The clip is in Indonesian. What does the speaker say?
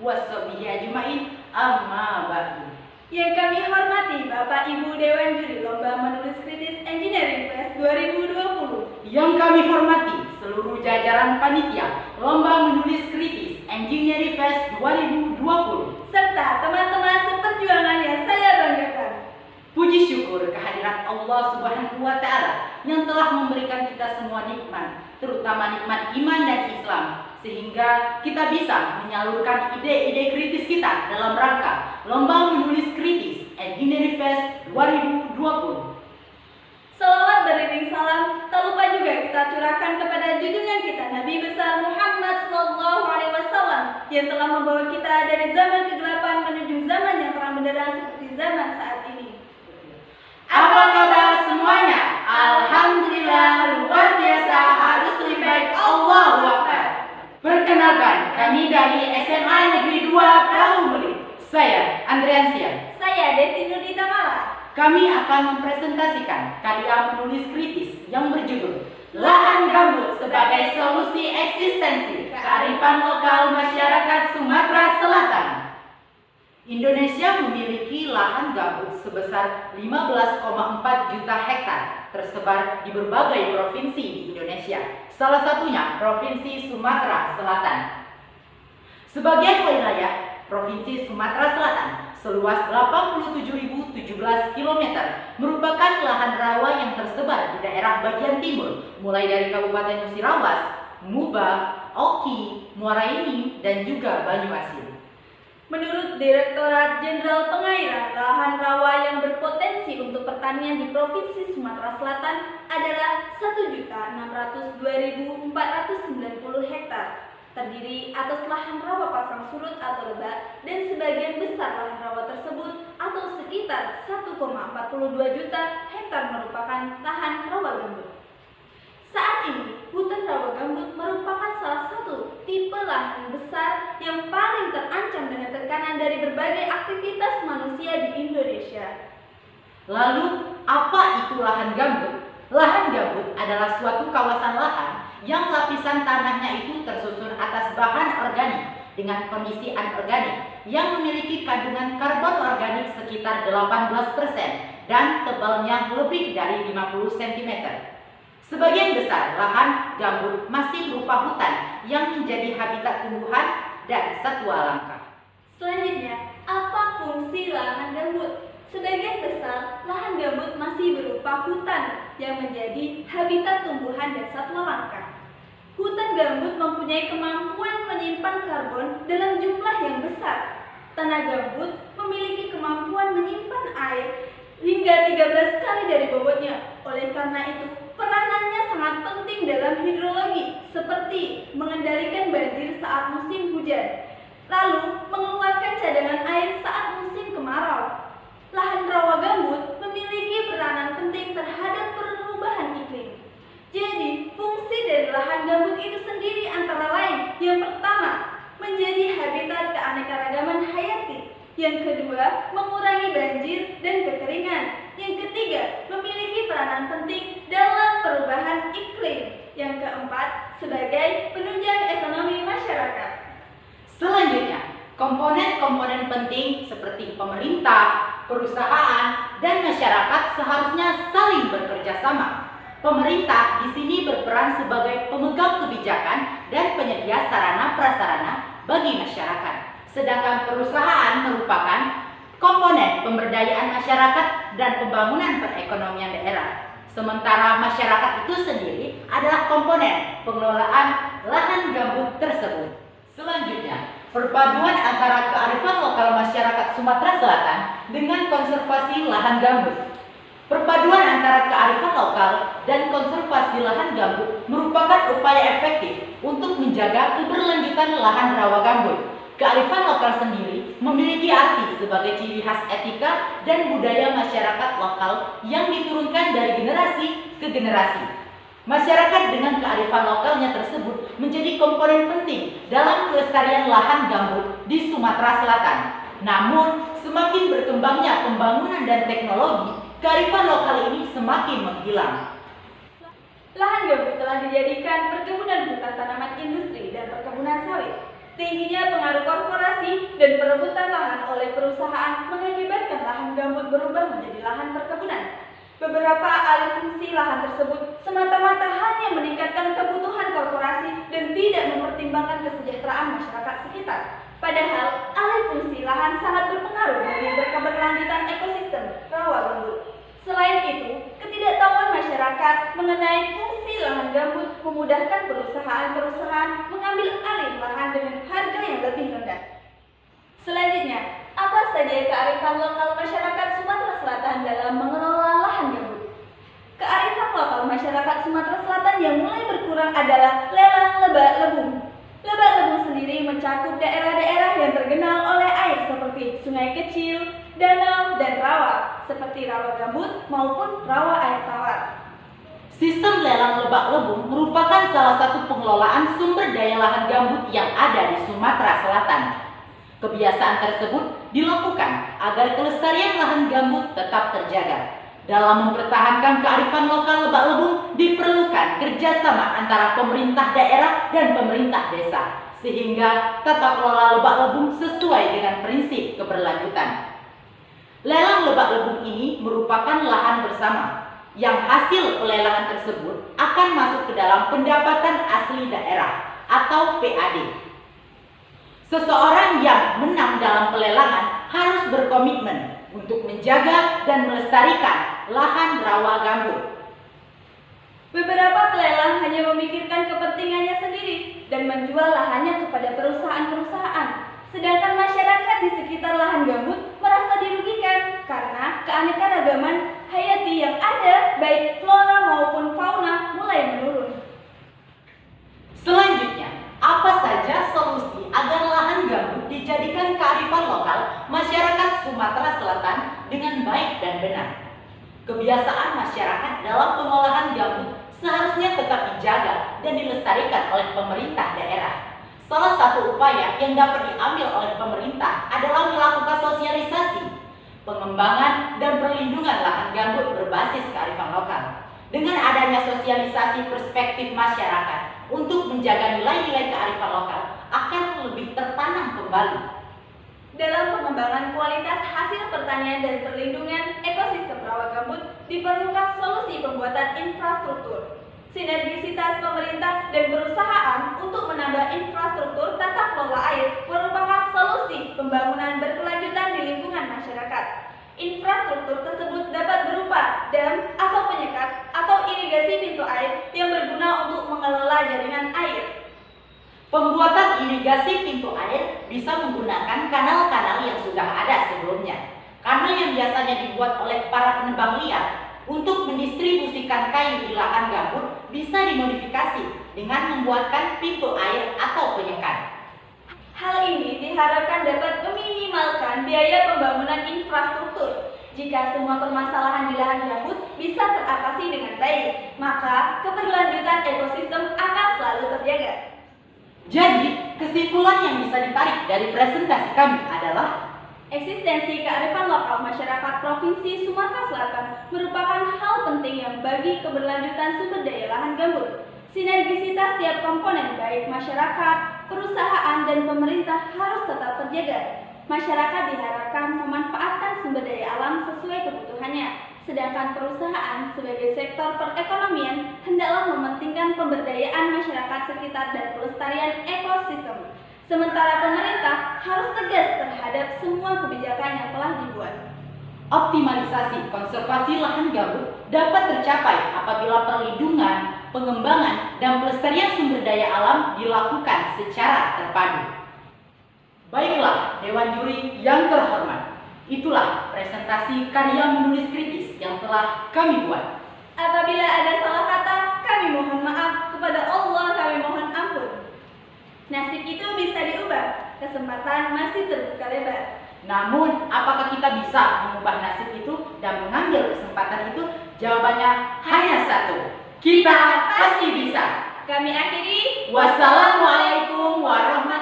wassabihi ajmain, amma ba'du. Yang kami hormati Bapak Ibu Dewan Juri Lomba Menulis Kritis Engineering Fest 2020. Yang kami hormati seluruh jajaran panitia Lomba Menulis Kritis Engineering Fest 2020. Serta teman-teman seperjuangan yang saya banggakan. Puji syukur kehadirat Allah Subhanahu wa Ta'ala yang telah memberikan kita semua nikmat, terutama nikmat iman dan Islam, sehingga kita bisa menyalurkan ide-ide kritis kita dalam rangka Lomba Menulis Kritis Engineering Fest 2020. Salawat beriring salam, tak lupa juga kita curahkan kepada junjungan kita Nabi besar Muhammad SAW yang telah membawa kita dari zaman kegelapan menuju zaman yang terang benderang seperti zaman saat ini. Apa kabar semuanya? Alhamdulillah, luar biasa, harus lebih baik, Allahu Akbar. Perkenalkan, kami dari SMA Negeri 2 Perahu Muli. Saya Andrean Sian. Saya Desti Nurdita Mala. Kami akan mempresentasikan karya menulis kritis yang berjudul Lahan Gambut sebagai Solusi Eksistensi Kearifan Lokal Masyarakat Sumatera Selatan. Indonesia memiliki lahan gambut sebesar 15,4 juta hektar tersebar di berbagai provinsi di Indonesia, salah satunya Provinsi Sumatera Selatan. Sebagian wilayah Provinsi Sumatera Selatan seluas 87.017 km merupakan lahan rawa yang tersebar di daerah bagian timur, mulai dari Kabupaten Musirawas, Muba, Oki, Muara Enim, dan juga Banyuasin. Menurut Direktorat Jenderal Pengairan, lahan rawa yang berpotensi untuk pertanian di Provinsi Sumatera Selatan adalah 1.602.490 hektar, terdiri atas lahan rawa pasang surut atau lebat, dan sebagian besar lahan rawa tersebut atau sekitar 1,42 juta hektar merupakan lahan rawa gambut. Saat ini, hutan rawa gambut merupakan salah satu tipe lahan besar yang paling terancam dengan tekanan dari berbagai aktivitas manusia di Indonesia. Lalu, apa itu lahan gambut? Lahan gambut adalah suatu kawasan lahan yang lapisan tanahnya itu tersusun atas bahan organik dengan kondisi anorganik yang memiliki kandungan karbon organik sekitar 18% dan tebalnya lebih dari 50 cm. Sebagian besar lahan gambut masih berupa hutan yang menjadi habitat tumbuhan dan satwa langka. Selanjutnya, apa fungsi lahan gambut? Sebagian besar lahan gambut masih berupa hutan yang menjadi habitat tumbuhan dan satwa langka. Hutan gambut mempunyai kemampuan menyimpan karbon dalam jumlah yang besar. Tanah gambut memiliki kemampuan menyimpan air hingga 13 kali dari bobotnya. Oleh karena itu, peranannya sangat penting dalam hidrologi, seperti mengendalikan banjir saat musim hujan, lalu mengeluarkan cadangan air saat musim kemarau. Lahan rawa gambut memiliki peranan penting terhadap perubahan iklim. Jadi, fungsi dari lahan gambut itu sendiri antara lain: yang pertama, menjadi habitat keanekaragaman hayati; yang kedua, mengurangi banjir dan kekeringan; yang ketiga, memiliki peranan penting dalam perubahan iklim; yang keempat, sebagai penunjang ekonomi masyarakat. Selanjutnya, komponen-komponen penting seperti pemerintah, perusahaan, dan masyarakat seharusnya saling bekerja sama. Pemerintah di sini berperan sebagai pemegang kebijakan dan penyedia sarana-prasarana bagi masyarakat. Sedangkan perusahaan merupakan komponen pemberdayaan masyarakat dan pembangunan perekonomian daerah. Sementara masyarakat itu sendiri adalah komponen pengelolaan lahan gambut tersebut. Selanjutnya, perpaduan antara kearifan lokal masyarakat Sumatera Selatan dengan konservasi lahan gambut. Perpaduan antara kearifan lokal dan konservasi lahan gambut merupakan upaya efektif untuk menjaga keberlanjutan lahan rawa gambut. Kearifan lokal sendiri memiliki arti sebagai ciri khas etika dan budaya masyarakat lokal yang diturunkan dari generasi ke generasi. Masyarakat dengan kearifan lokalnya tersebut menjadi komponen penting dalam kelestarian lahan gambut di Sumatera Selatan. Namun, semakin berkembangnya pembangunan dan teknologi, kearifan lokal ini semakin menghilang. Lahan gambut telah dijadikan perkebunan hutan tanaman industri dan perkebunan sawit. Tingginya pengaruh korporasi dan perebutan lahan oleh perusahaan mengakibatkan lahan gambut berubah menjadi lahan perkebunan. Beberapa alih fungsi lahan tersebut semata-mata hanya meningkatkan kebutuhan korporasi dan tidak mempertimbangkan kesejahteraan masyarakat sekitar. Padahal alih fungsi lahan sangat berpengaruh bagi keberlanjutan ekosistem rawa gambut. Selain itu, ketidaktahuan masyarakat mengenai fungsi lahan gambut memudahkan perusahaan-perusahaan mengambil alih lahan dengan harga yang lebih rendah. Selanjutnya, apa saja kearifan lokal masyarakat Sumatera Selatan dalam mengelola lahan gambut? Kearifan lokal masyarakat Sumatera Selatan yang mulai berkurang adalah lelang lebak lebung. Lebak lebung sendiri mencakup daerah-daerah yang tergenal oleh air seperti sungai kecil, danau, dan rawa, seperti rawa gambut maupun rawa air tawar. Sistem lelang lebak lebung merupakan salah satu pengelolaan sumber daya lahan gambut yang ada di Sumatera Selatan. Kebiasaan tersebut dilakukan agar kelestarian lahan gambut tetap terjaga. Dalam mempertahankan kearifan lokal lebak lebung diperlukan kerjasama antara pemerintah daerah dan pemerintah desa, sehingga tata kelola lebak lebung sesuai dengan prinsip keberlanjutan. Lelang lebak lebung ini merupakan lahan bersama, yang hasil pelelangan tersebut akan masuk ke dalam pendapatan asli daerah atau PAD. Seseorang yang menang dalam pelelangan harus berkomitmen untuk menjaga dan melestarikan lahan rawa gambut. Beberapa pelelang hanya memikirkan kepentingannya sendiri dan menjual lahannya kepada perusahaan-perusahaan. Sedangkan masyarakat di sekitar lahan gambut merasa dirugikan karena keanekaragaman hayati yang ada, baik flora maupun fauna, mulai menurun. Selanjutnya, apa saja solusi agar lahan gambut dijadikan kearifan lokal masyarakat Sumatera Selatan dengan baik dan benar? Kebiasaan masyarakat dalam pengolahan gambut seharusnya tetap dijaga dan dilestarikan oleh pemerintah daerah. Salah satu upaya yang dapat diambil oleh pemerintah adalah melakukan sosialisasi, pengembangan, dan perlindungan lahan gambut berbasis kearifan lokal. Dengan adanya sosialisasi perspektif masyarakat untuk menjaga nilai-nilai kearifan lokal akan lebih tertanam kembali. Dalam pengembangan kualitas hasil pertanian dan perlindungan ekosistem rawa gambut diperlukan solusi pembuatan infrastruktur. Sinergisitas pemerintah dan perusahaan untuk menambah infrastruktur tata kelola air merupakan solusi pembangunan berkelanjutan di lingkungan masyarakat. Infrastruktur tersebut dapat berupa dam atau penyekat atau irigasi pintu air yang berguna untuk mengelola jaringan air. Pembuatan irigasi pintu air bisa menggunakan kanal-kanal yang sudah ada sebelumnya. Kanal yang biasanya dibuat oleh para penebang liar untuk mendistribusikan kayu di lahan gambut bisa dimodifikasi dengan membuatkan pintu air atau penyekat. Hal ini diharapkan dapat meminimalkan biaya pembangunan infrastruktur. Jika semua permasalahan di lahan gambut bisa teratasi dengan baik, maka keberlanjutan ekosistem akan selalu terjaga. Jadi, kesimpulan yang bisa ditarik dari presentasi kami adalah eksistensi kearifan lokal masyarakat Provinsi Sumatera Selatan merupakan hal penting yang bagi keberlanjutan sumber daya lahan gambut. Sinergisitas tiap komponen baik masyarakat, perusahaan, dan pemerintah harus tetap terjaga. Masyarakat diharapkan memanfaatkan sumber daya alam sesuai kebutuhannya, sedangkan perusahaan sebagai sektor perekonomian hendaklah mementingkan pemberdayaan masyarakat sekitar dan pelestarian ekosistem. Sementara pemerintah harus tegas terhadap semua kebijakan yang telah dibuat. optimalisasi konservasi lahan gambut dapat tercapai apabila perlindungan, pengembangan, dan pelestarian sumber daya alam dilakukan secara terpadu. Baiklah, Dewan Juri yang terhormat, itulah presentasi karya menulis kritis yang telah kami buat. Apabila ada salah kata, kami mohon maaf. Kepada Allah kami mohon ampun. Nasib itu bisa diubah, kesempatan masih terbuka lebar. Namun, apakah kita bisa mengubah nasib itu dan mengambil kesempatan itu? Jawabannya hanya satu. Kita pasti bisa. Kami akhiri. Wassalamualaikum warahmatullahi wabarakatuh.